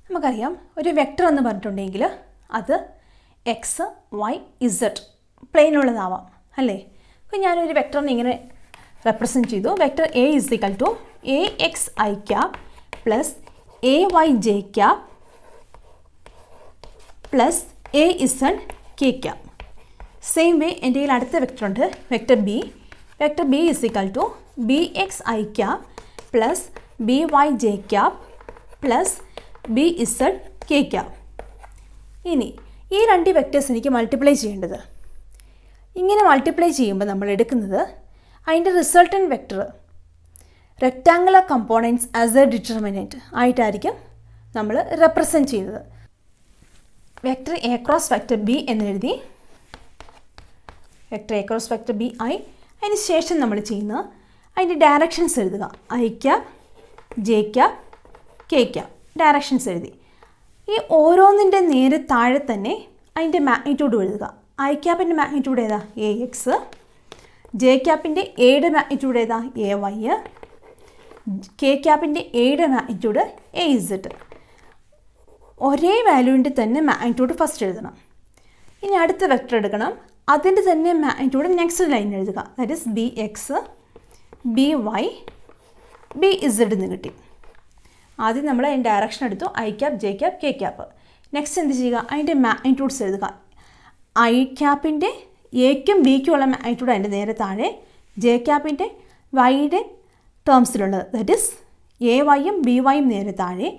നമുക്കറിയാം ഒരു വെക്റ്റർ എന്ന് പറഞ്ഞിട്ടുണ്ടെങ്കിൽ അത് എക്സ് വൈ ഇസഡ് പ്ലെയിനുള്ളതാവാം അല്ലേ. അപ്പോൾ ഞാനൊരു വെക്റ്ററിനെ ഇങ്ങനെ റെപ്രസെൻറ്റ് ചെയ്തു. Vector A is equal to A X I cap plus A Y J cap plus A Z K cap. Same way എൻ്റെ കയ്യിൽ അടുത്ത വെക്റ്റർ ഉണ്ട്, vector B. Vector B is equal to B X I cap plus B Y J cap plus B Z K cap. ഇനി ഈ രണ്ട് vectors എനിക്ക് multiply ചെയ്യേണ്ടത്. ഇങ്ങനെ മൾട്ടിപ്ലൈ ചെയ്യുമ്പോൾ നമ്മൾ എടുക്കുന്നത് അതിൻ്റെ resultant vector rectangular components as a determinant ആയിട്ടായിരിക്കും നമ്മൾ റെപ്രസെൻറ്റ് ചെയ്യുന്നത്. Vector A cross vector B എന്നെഴുതി, vector A cross vector B I. അതിന് ശേഷം നമ്മൾ ചെയ്യുന്ന അതിൻ്റെ ഡയറക്ഷൻസ് എഴുതുക. I cap J cap K cap directions എഴുതി. ഈ ഓരോന്നിൻ്റെ നേരെ താഴെ തന്നെ അതിൻ്റെ മാഗ്നിറ്റ്യൂഡ് എഴുതുക. ഐ ക്യാപ്പിൻ്റെ മാഗ്നിറ്റ്യൂഡ് ഏതാ? A X. ജെ ക്യാപ്പിൻ്റെ എയുടെ മാഗ്നിറ്റ്യൂഡ് ഏതാ? A Y. കെ ക്യാപ്പിൻ്റെ എയുടെ മാഗ്നിറ്റ്യൂഡ് എ ഇസഡ്. ഒരേ വാല്യൂവിൻ്റെ തന്നെ മാഗ്നിറ്റ്യൂഡ് ഫസ്റ്റ് എഴുതണം. ഇനി അടുത്ത വെക്റ്റർ എടുക്കണം, അതിൻ്റെ തന്നെ മാഗ്നിറ്റ്യൂഡ് നെക്സ്റ്റ് ലൈൻ എഴുതുക. That is B X B Y B Z എന്ന് കിട്ടി. ആദ്യം നമ്മൾ അതിൻ്റെ ഡയറക്ഷൻ എടുത്തു, I cap J cap K cap. Next എന്ത് ചെയ്യുക? അതിൻ്റെ മാഗ്നിറ്റ്യൂഡ്സ് എഴുതുക. ഐ ക്യാപ്പിൻ്റെ എക്കും ബിക്കും ഉള്ള മാഗ്നിറ്റ്യൂഡ് അതിൻ്റെ നേരെ താഴെ, ജെ ക്യാപ്പിൻ്റെ വൈയുടെ ടേംസിലുള്ളത് ദാറ്റ് ഈസ് എ വൈയും ബി വൈയും നേരെ താഴെ,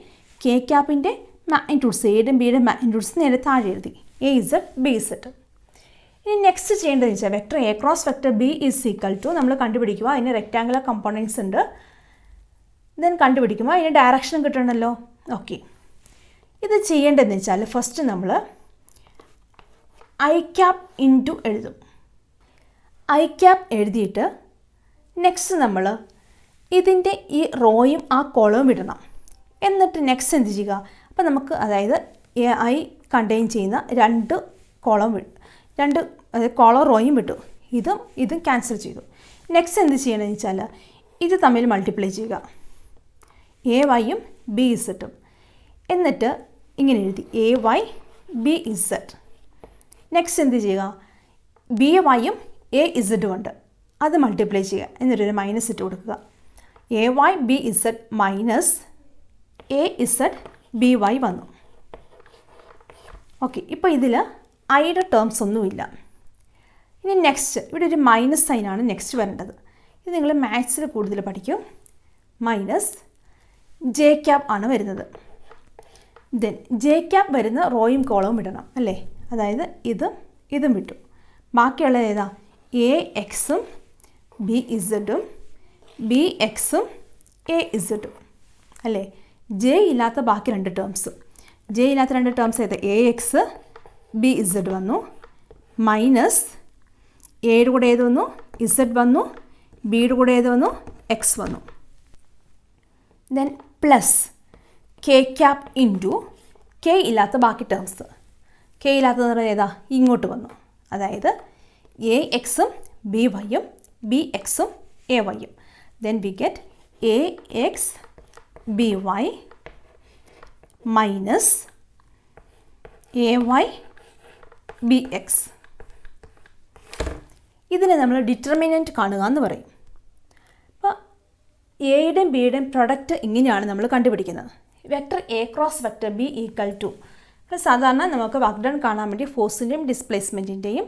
കെ ക്യാപ്പിൻ്റെ മാഗ്നിറ്റ്യൂഡ്സ് എയുടെയും ബിയുടെ മാഗ്നിറ്റ്യൂഡ്സ് നേരെ താഴെ എഴുതി, എ ഇസഡ് ബി ഇസഡ്. ഇനി നെക്സ്റ്റ് ചെയ്യേണ്ടതെന്ന് വെച്ചാൽ vector A cross vector B is equal to നമ്മൾ കണ്ടുപിടിക്കുക. അതിന് റെക്റ്റാങ്കുലർ കമ്പോണൻറ്റ്സ് ഉണ്ട്. ദെൻ കണ്ടുപിടിക്കുമ്പോൾ അതിന് ഡയറക്ഷനും കിട്ടണമല്ലോ. ഓക്കെ, ഇത് ചെയ്യേണ്ടതെന്ന് വെച്ചാൽ ഫസ്റ്റ് നമ്മൾ ഐ ക്യാപ് ഇൻറ്റു എഴുതും. ഐ ക്യാപ് എഴുതിയിട്ട് നെക്സ്റ്റ് നമ്മൾ ഇതിൻ്റെ ഈ റോയും ആ കോളവും ഇടണം. എന്നിട്ട് നെക്സ്റ്റ് എന്ത് ചെയ്യുക? അപ്പോൾ നമുക്ക് അതായത് ഐ കണ്ടെയ്ൻ ചെയ്യുന്ന രണ്ട് കോളം റോയും വിട്ടു. ഇതും ക്യാൻസൽ ചെയ്തു. നെക്സ്റ്റ് എന്ത് ചെയ്യണമെന്ന് വെച്ചാൽ ഇത് തമ്മിൽ മൾട്ടിപ്ലൈ ചെയ്യുക, എ വൈയും ബി ഇസഡും. എന്നിട്ട് ഇങ്ങനെ എഴുതി A Y B Z. Next എന്ത് ചെയ്യുക? ബി വൈയും എ ഇസഡും ഉണ്ട്, അത് മൾട്ടിപ്ലൈ ചെയ്യുക. എന്നിട്ടൊരു മൈനസ് ഇട്ട് കൊടുക്കുക. A Y B Z minus A Z B Y വന്നു. ഓക്കെ, ഇപ്പോൾ ഇതിൽ ഐയുടെ ടേംസ് ഒന്നുമില്ല. ഇനി നെക്സ്റ്റ് ഇവിടെ ഒരു മൈനസ് സൈനാണ് നെക്സ്റ്റ് വരേണ്ടത്. ഇത് നിങ്ങൾ മാത്സിൽ കൂടുതൽ പഠിക്കും. മൈനസ് ജെ ക്യാപ് ആണ് വരുന്നത്. ദെൻ ജെ ക്യാപ് വരുന്ന റോയും കോളവും ഇടണം അല്ലേ. അതായത് ഇതും വിട്ടു. ബാക്കിയുള്ളത് ഏതാ? എ എക്സും ബി ഇസഡും ബി എക്സും എ ഇസഡും അല്ലേ. ജെ ഇല്ലാത്ത ബാക്കി രണ്ട് ടേംസ്. ജെ ഇല്ലാത്ത രണ്ട് ടേംസ് ഏതാ? എ എക്സ് ബി ഇസഡ് വന്നു, മൈനസ് എയുടെ കൂടെ ഏത് വന്നു? ഇസഡ് വന്നു, ബിയുടെ കൂടെ ഏത് വന്നു? എക്സ് വന്നു. Then plus K cap into K ഇല്ലാത്ത ബാക്കി ടേംസ്. കെ ഇല്ലാത്തതെന്ന് പറഞ്ഞാൽ ഏതാ? ഇങ്ങോട്ട് വന്നു. അതായത് എ എക്സും ബി വൈയും ബി എക്സും എ വൈയും. Then we get A X B Y minus A Y B X. ഇതിനെ നമ്മൾ ഡിറ്റർമിനൻറ്റ് കാണുക എന്ന് പറയും. അപ്പോൾ എയുടെയും ബിയുടെയും പ്രൊഡക്റ്റ് ഇങ്ങനെയാണ് നമ്മൾ കണ്ടുപിടിക്കുന്നത്. Vector A cross vector B equal to, അപ്പോൾ സാധാരണ നമുക്ക് വർക്ക് ഡൺ കാണാൻ വേണ്ടി ഫോഴ്സിൻ്റെയും ഡിസ്പ്ലേസ്മെൻറ്റിൻ്റെയും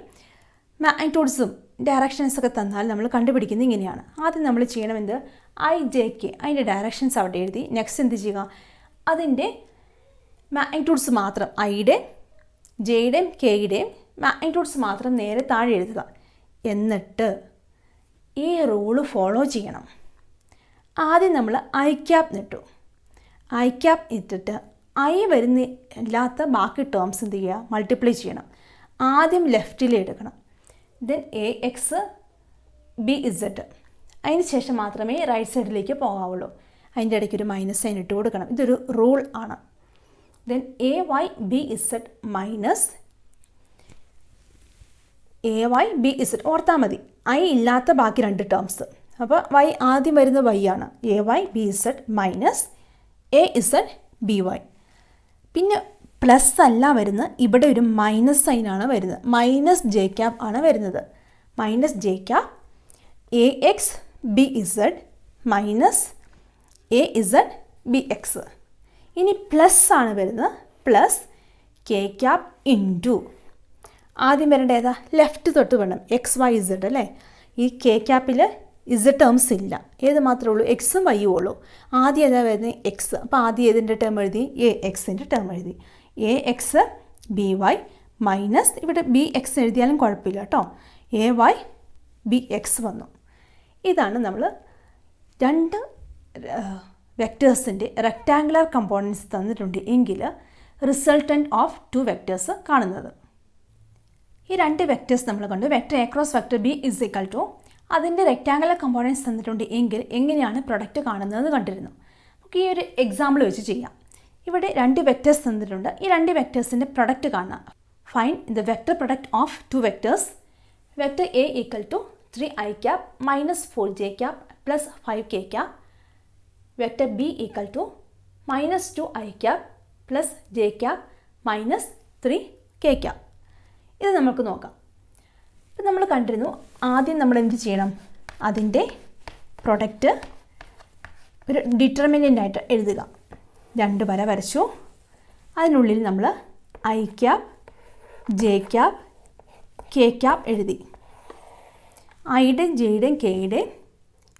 മാഗ്നിറ്റ്യൂഡ്സും ഡയറക്ഷൻസൊക്കെ തന്നാൽ നമ്മൾ കണ്ടുപിടിക്കുന്നത് ഇങ്ങനെയാണ്. ആദ്യം നമ്മൾ ചെയ്യണമെന്ത്? ഐ ജെ കെ അതിൻ്റെ ഡയറക്ഷൻസ് അവിടെ എഴുതി. നെക്സ്റ്റ് എന്ത് ചെയ്യുക? അതിൻ്റെ മാഗ്നിറ്റ്യൂഡ്സ് മാത്രം ഐയുടെയും ജെയുടെയും കെയുടെയും മാഗ്നിറ്റ്യൂഡ്സ് മാത്രം നേരെ താഴെ എഴുതുക. എന്നിട്ട് ഈ റൂള് ഫോളോ ചെയ്യണം. ആദ്യം നമ്മൾ ഐ ക്യാപ് ഇട്ടു. ഐ ക്യാപ് ഇട്ടിട്ട് ഐ വരുന്ന ഇല്ലാത്ത ബാക്കി ടേംസ് എന്ത് ചെയ്യുക? മൾട്ടിപ്ലൈ ചെയ്യണം. ആദ്യം ലെഫ്റ്റിൽ എടുക്കണം. Then A X B Z. അതിന് ശേഷം മാത്രമേ റൈറ്റ് സൈഡിലേക്ക് പോകാവുള്ളൂ. അതിൻ്റെ ഇടയ്ക്ക് ഒരു മൈനസ് സൈൻ ഇട്ട് കൊടുക്കണം. ഇതൊരു റൂൾ ആണ്. Then A Y B Z minus A Y B Z. ഓർത്താൽ മതി, ഐ ഇല്ലാത്ത ബാക്കി രണ്ട് ടേംസ്. അപ്പോൾ വൈ ആദ്യം വരുന്ന വൈ ആണ്. A Y B Z minus A Z B y. പിന്നെ പ്ലസ് അല്ല വരുന്നത്, ഇവിടെ ഒരു മൈനസ് സൈനാണ് വരുന്നത്. മൈനസ് ജെ ക്യാപ് ആണ് വരുന്നത്. Minus j cap A X B Z minus A Z B X. ഇനി പ്ലസ് ആണ് വരുന്നത്. പ്ലസ് കെ ക്യാപ് ഇൻറ്റു ആദ്യം വരേണ്ട ഏതാ? ലെഫ്റ്റ് തൊട്ട് വേണം. എക്സ് വൈ ഇസഡ് അല്ലേ? ഈ കെ ക്യാപ്പിൽ ഇസഡ് ടേംസ് ഇല്ല. ഏത് മാത്രമേ ഉള്ളൂ? എക്സും വൈയും ഉള്ളൂ. ആദ്യം ഏതാ വരുന്നത്? എക്സ്. അപ്പോൾ ആദ്യം ഏതിൻ്റെ ടേം എഴുതി? എ എക്സിൻ്റെ ടേം എഴുതി. A X B Y minus ഇവിടെ ബി എക്സ് എഴുതിയാലും കുഴപ്പമില്ല കേട്ടോ. എ വൈ ബി എക്സ് വന്നു. ഇതാണ് നമ്മൾ രണ്ട് വെക്റ്റേഴ്സിൻ്റെ റെക്റ്റാങ്കുലർ കമ്പോണൻസ് തന്നിട്ടുണ്ട് എങ്കിൽ റിസൾട്ടൻറ്റ് ഓഫ് ടു വെക്റ്റേഴ്സ് കാണുന്നത്. ഈ രണ്ട് വെക്റ്റേഴ്സ് നമ്മൾ കണ്ടു. Vector A cross vector B is equal to അതിൻ്റെ റെക്റ്റാങ്കുലർ കമ്പോണൻസ് തന്നിട്ടുണ്ട് എങ്കിൽ എങ്ങനെയാണ് പ്രൊഡക്റ്റ് കാണുന്നതെന്ന് കണ്ടിരുന്നു. നമുക്ക് ഈ ഒരു എക്സാമ്പിൾ വെച്ച് ചെയ്യാം. ഇവിടെ രണ്ട് വെക്റ്റേഴ്സ് തന്നിട്ടുണ്ട്. ഈ രണ്ട് വെക്റ്റേഴ്സിൻ്റെ പ്രൊഡക്റ്റ് കാണാം. Find the vector product of two vectors. Vector a equal to 3i cap minus 4j cap plus 5k cap. Vector B equal to minus 2i cap plus j cap minus 3k cap. ഇത് നമുക്ക് നോക്കാം. ഇപ്പം നമ്മൾ കണ്ടിരുന്നു. ആദ്യം നമ്മൾ എന്ത് ചെയ്യണം? അതിൻ്റെ പ്രൊഡക്റ്റ് ഒരു ഡിറ്റർമിനൻ്റായിട്ട് എഴുതുക. രണ്ട് വര വരച്ചു. അതിനുള്ളിൽ നമ്മൾ I cap J cap K cap എഴുതി. ഐയുടെയും ജെയുടെയും കെയുടെയും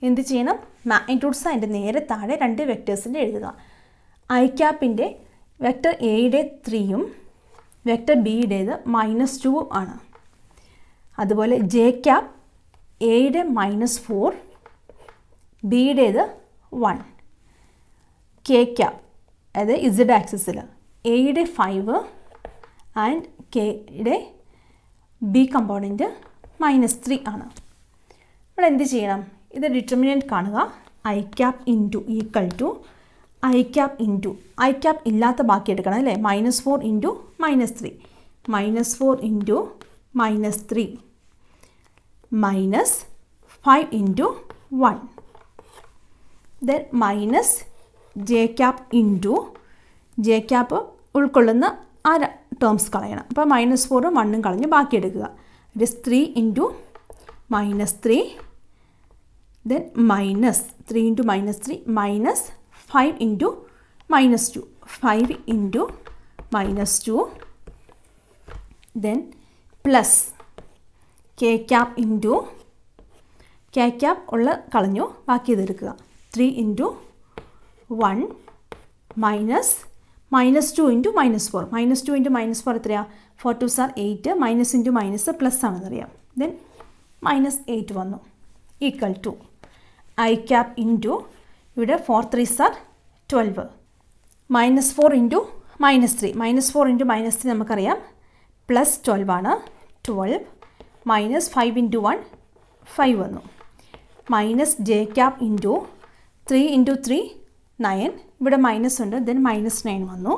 എന്ത് ചെയ്യണം? മാഗ്നിറ്റ്യൂഡ്സ് അതിൻ്റെ നേരെ താഴെ രണ്ട് വെക്റ്റേഴ്സിൻ്റെ എഴുതുക. ഐ ക്യാപ്പിൻ്റെ വെക്റ്റർ എയുടെ 3ഉം വെക്റ്റർ ബിയുടേത് -2 ആണ്. അതുപോലെ ജെ ക്യാപ് എയുടെ -4 ബിയുടേത് 1. കെ ക്യാപ് അതായത് ഇസഡ് ആക്സിസിൽ എയുടെ 5 ആൻഡ് കെയുടെ ബി കമ്പോണൻറ്റ് -3 ആണ്. നമ്മൾ എന്ത് ചെയ്യണം? ഇത് ഡിറ്റർമിനൻറ്റ് കാണുക. I cap into equal to I cap into i cap ഇല്ലാത്ത ബാക്കി എടുക്കണം അല്ലേ? -4 into -3 -4 into -3 minus 5 into 1 then minus j cap into j cap ഉൾക്കൊള്ളുന്ന ആ ടേംസ് കളയണം. അപ്പോൾ -4ഉം 1ഉം കളഞ്ഞ് ബാക്കി എടുക്കുക. It is 3 into -3 then minus 3 into -3 minus 5 into -2 5 into -2 then plus K cap into K cap ഉള്ള കളഞ്ഞു ബാക്കി ഇതെടുക്കുക. 3 ഇൻറ്റു 1 മൈനസ് -2 ഇൻറ്റു -4 -2 ഇൻറ്റു -4 എത്രയാണ്? 4 2s are 8 minus into minus plus ആണെന്നറിയാം. ദെൻ -8 വന്നു equal to I cap into ഇവിടെ 4 3s are 12 -4 into -3 -4 into -3 നമുക്കറിയാം plus 12 ആണ്. 12 മൈനസ് 5 ഇൻറ്റു 1 5 വന്നു. Minus j cap into 3 into 3 9 ഇവിടെ മൈനസ് ഉണ്ട്. ദെൻ -9 വന്നു.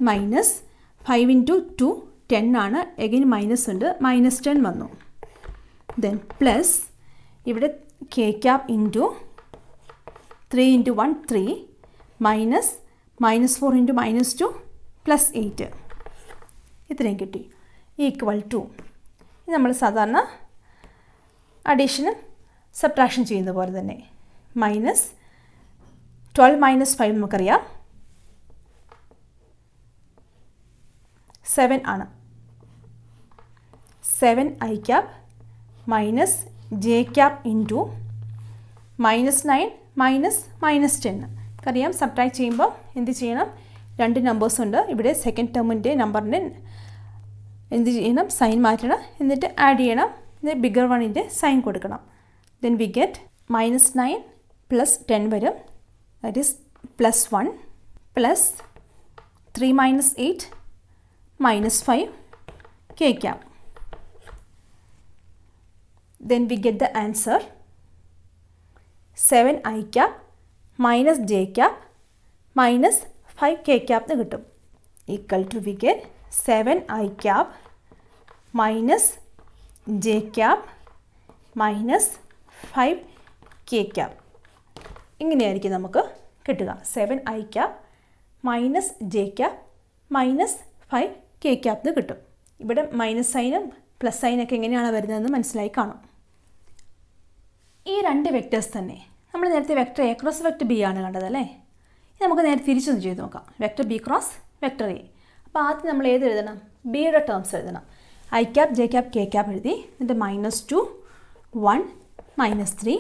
മൈനസ് 5 ഇൻറ്റു 2 10 ആണ്. എഗെയിൻ മൈനസ് ഉണ്ട്. -10 വന്നു. ദെൻ പ്ലസ് ഇവിടെ K cap into 3 into 1 3 minus -4 into -2 plus 8 ഇത്രയും കിട്ടി. ഈക്വൽ ടു നമ്മൾ സാധാരണ അഡീഷനും സബ്ട്രാക്ഷൻ ചെയ്യുന്ന പോലെ തന്നെ മൈനസ് 12 മൈനസ് 5 നമുക്കറിയാം 7 ആണ്. 7 I cap minus j cap into -9 minus -10 നമുക്കറിയാം. സബ്ട്രാക്ട് ചെയ്യുമ്പോൾ എന്ത് ചെയ്യണം? രണ്ട് നമ്പേഴ്സ് ഉണ്ട്. ഇവിടെ സെക്കൻഡ് ടേമിൻ്റെ നമ്പറിൻ്റെ എന്ത് ചെയ്യണം? സൈൻ മാറ്റണം. എന്നിട്ട് ആഡ് ചെയ്യണം. എന്നിട്ട് ബിഗർ വണ്ണിൻ്റെ സൈൻ കൊടുക്കണം. ദെൻ വി ഗെറ്റ് -9 പ്ലസ് 10 വരും. That is +1 plus 3 minus 8 -5 K cap. Then we get the answer 7 i cap minus j cap minus 5 k cap എന്ന് കിട്ടും. Equal to we get 7 i cap minus j cap minus 5 k cap. ഇങ്ങനെയായിരിക്കും നമുക്ക് കിട്ടുക. 7 i cap minus j cap -5k എന്ന് കിട്ടും. ഇവിടെ minus സൈനും plus സൈനൊക്കെ എങ്ങനെയാണ് വരുന്നതെന്ന് മനസ്സിലായി കാണും. ഈ രണ്ട് വെക്റ്റേഴ്സ് തന്നെ നമ്മൾ നേരത്തെ vector A cross vector B ആണ് കണ്ടത് അല്ലേ. നമുക്ക് നേരെ തിരിച്ചൊന്ന് ചെയ്ത് നോക്കാം. Vector B cross vector A. അപ്പോൾ ആദ്യം നമ്മൾ ഏത് എഴുതണം? ബിയുടെ ടേംസ് എഴുതണം. i cap, j cap, k cap എഴുതി. എന്നിട്ട് -2, 1, -3.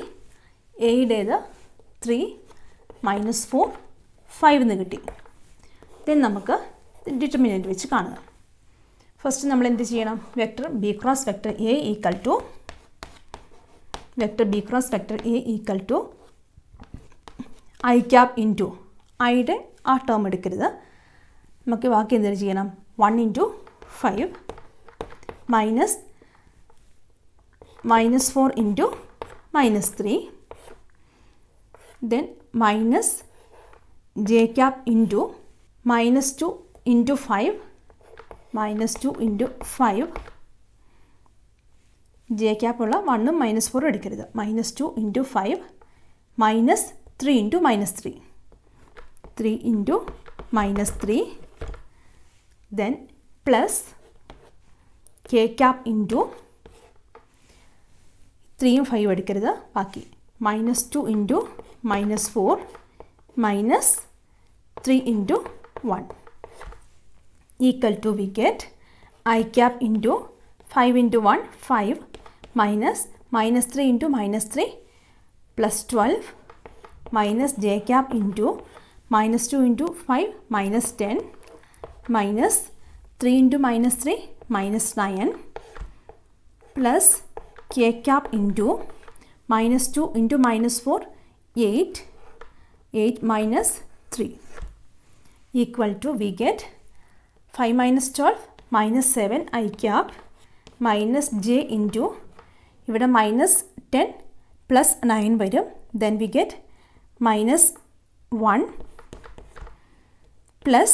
എയുടേത് 3, -4, 5 എന്ന് കിട്ടി. ദെൻ നമുക്ക് ഡിറ്റർമിനൻറ്റ് വെച്ച് കാണുക. ഫസ്റ്റ് നമ്മൾ എന്ത് ചെയ്യണം? Vector B cross vector a equal to i cap into ഐയുടെ ആ ടേം എടുക്കരുത്. നമുക്ക് ബാക്കി എന്തെങ്കിലും ചെയ്യണം? 1 × 5 -4 × -3 then -j cap into -2 × 5 j cap ഉള്ള 1ഉം -4ഉം എടുക്കരുത്. -2 × 5 -3 × -3 3 × -3 then plus k cap into 3ഉം 5ഉം എടുക്കരുത്. ബാക്കി -2 × -4 -3 × 1 equal to we get i cap into 5 × 1 5 minus -3 × -3 plus 12 minus j cap into -2 × 5 minus 10 minus 3 × -3 minus 9 plus k cap into -2 × -4 8 minus 3 equal to we get 5 minus 12 minus 7 i cap minus j into ഇവിടെ -10 plus 9 വരും. then we get -1 plus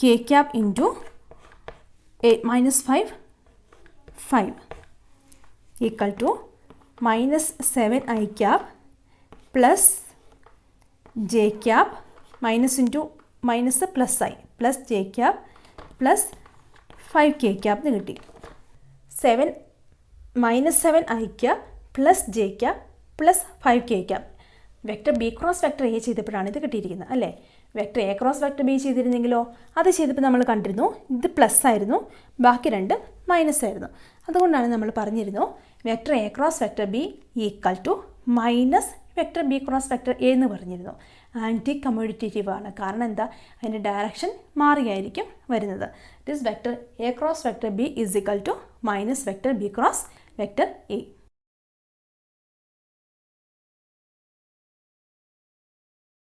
k cap into 8 minus 5 equal to -7 i cap plus j cap minus into minus plus I plus j cap plus 5k cap എന്ന് കിട്ടി. -7 i cap plus j cap plus 5k cap. Vector B cross vector A ചെയ്തപ്പോഴാണ് ഇത് കിട്ടിയിരിക്കുന്നത് അല്ലേ. Vector A cross vector B ചെയ്തിരുന്നെങ്കിലോ അത് ചെയ്തപ്പോൾ നമ്മൾ കണ്ടിരുന്നു ഇത് പ്ലസ് ആയിരുന്നു, ബാക്കി രണ്ട് മൈനസ് ആയിരുന്നു. അതുകൊണ്ടാണ് നമ്മൾ പറഞ്ഞിരുന്നു vector A cross vector B equal to minus vector B cross vector a എന്ന് പറഞ്ഞിരുന്നു. ആൻറ്റി കമ്മ്യൂട്ടേറ്റീവ് ആണ്. കാരണം എന്താ? അതിൻ്റെ ഡയറക്ഷൻ മാറിയായിരിക്കും വരുന്നത്. This vector A cross vector B is equal to minus vector B cross vector A.